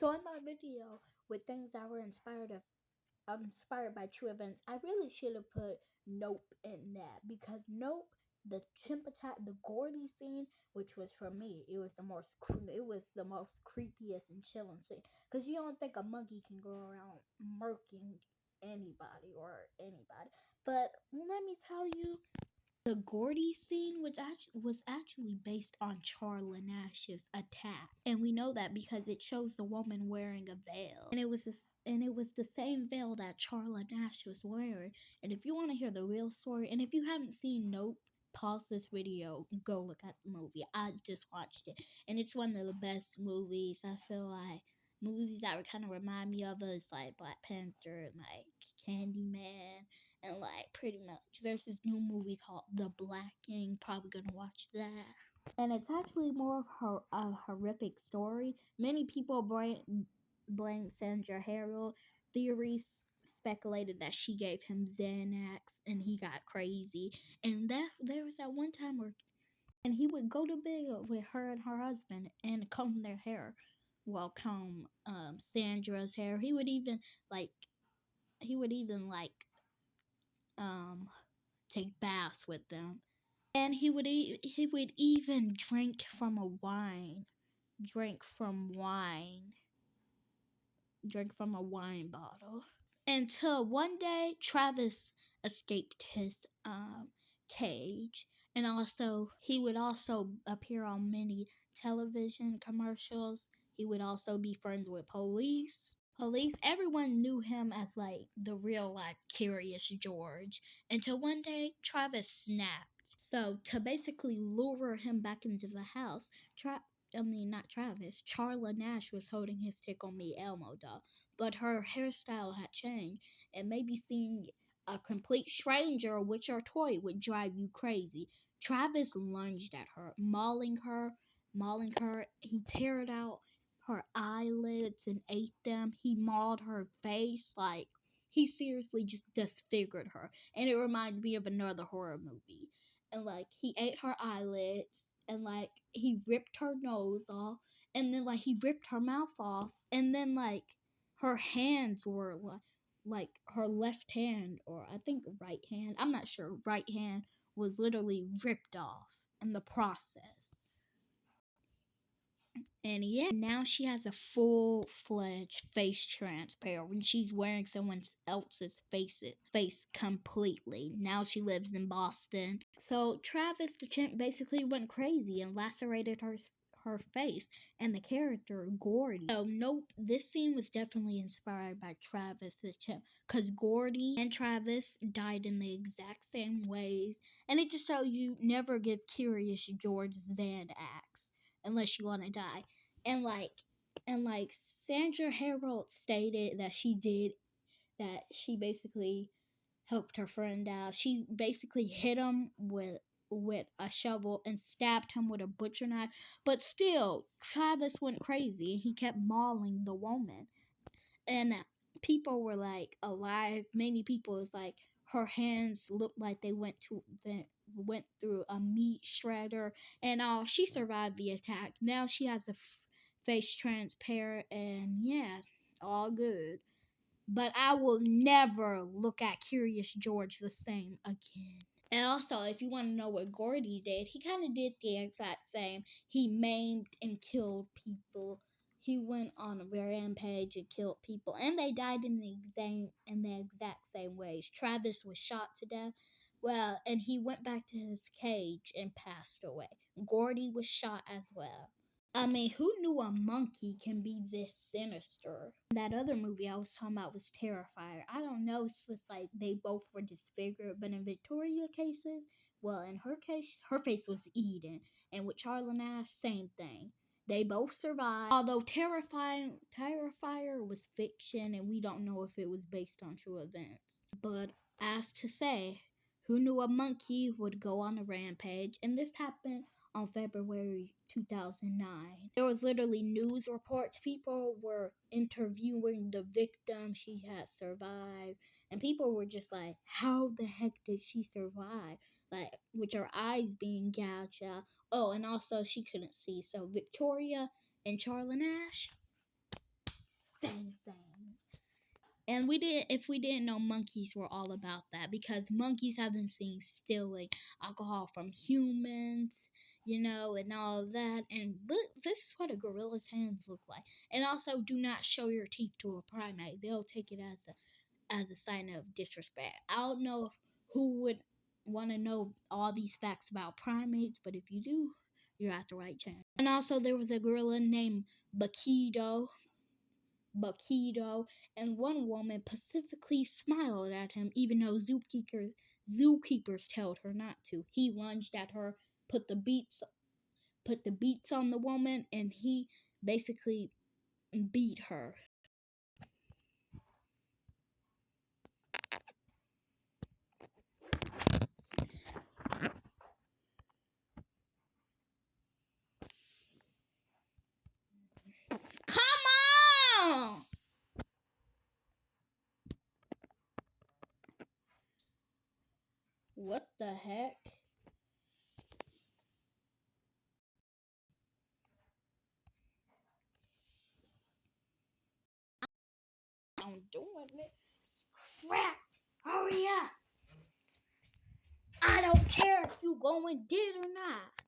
So in my video with things that were inspired by true events, I really should have put Nope in that, because Nope, the chimp attack, the Gordy scene, which was for me, it was the most creepiest and chilling scene, because you don't think a monkey can go around murking anybody. But let me tell you, the Gordy scene was actually based on Charla Nash's attack, and we know that because it shows the woman wearing a veil, and it was the same veil that Charla Nash was wearing. And if you want to hear the real story, and if you haven't seen Nope, pause this video and go look at the movie. I just watched it, and it's one of the best movies. I feel like movies that would kind of remind me of us, like Black Panther and like Candyman. And like pretty much there's this new movie called The Black King, probably gonna watch that. And it's actually more of a horrific story. Many people blame Sandra Harrell. Theories speculated that she gave him Xanax and he got crazy. And that there was that one time where and he would go to bed with her and her husband and comb their hair. Well, comb Sandra's hair. He would even take baths with them, and he would even drink from a wine bottle. Until one day Travis escaped his cage, and he would also appear on many television commercials. He would also be friends with police. Everyone knew him as like the real life Curious George, until one day Travis snapped. So to basically lure him back into the house, not Travis, Charla Nash was holding his Tickle Me Elmo doll, but her hairstyle had changed, and maybe seeing a complete stranger with your toy would drive you crazy. Travis lunged at her, mauling her. He teared out her eyelids and ate them. He mauled her face, like he seriously just disfigured her. And it reminds me of another horror movie. And like he ate her eyelids, and like he ripped her nose off, and then like he ripped her mouth off, and then like her hands were like her left hand, or I think right hand, I'm not sure, right hand was literally ripped off in the process. And yeah, now she has a full-fledged face transplant when she's wearing someone else's face completely. Now she lives in Boston. So Travis the chimp basically went crazy and lacerated her face and the character Gordy. So nope, this scene was definitely inspired by Travis the chimp, because Gordy and Travis died in the exact same ways, and it just shows you never give Curious George Xanax unless you want to die. And like Sandra Harold stated that she basically helped her friend out. She basically hit him with a shovel and stabbed him with a butcher knife. But still, Travis went crazy. He kept mauling the woman. And people were like alive. Many people was like her hands looked like they went through a meat shredder, and she survived the attack. Now she has a face transparent, and yeah, all good. But I will never look at Curious George the same again. And also, if you want to know what Gordy did, he kind of did the exact same. He maimed and killed people. He went on a rampage and killed people, and they died in the exact same ways. Travis was shot to death. Well, and he went back to his cage and passed away. Gordy was shot as well. I mean, who knew a monkey can be this sinister? That other movie I was talking about was Terrifier. I don't know, it's just like they both were disfigured, but in Victoria's cases, well, in her case, her face was eaten, and with Charla Nash, same thing. They both survived, although Terrifier was fiction, and we don't know if it was based on true events. But as to say, who knew a monkey would go on a rampage? And this happened on February 2009. There was literally news reports. People were interviewing the victim. She had survived. And people were just like, how the heck did she survive? Like, with her eyes being gouged out. Oh, and also she couldn't see. So Victoria and Charla Nash, same thing. And if we didn't know, monkeys were all about that because monkeys have been seen stealing alcohol from humans, and all of that. And this is what a gorilla's hands look like. And also, do not show your teeth to a primate; they'll take it as a sign of disrespect. I don't know who would want to know all these facts about primates, but if you do, you're at the right channel. And also, there was a gorilla named Bakido, and one woman pacifically smiled at him, even though zookeepers told her not to. He lunged at her, put the beats on the woman, and he basically beat her. Come on! What the heck? I'm doing it. Crap! Hurry up! I don't care if you going dead or not.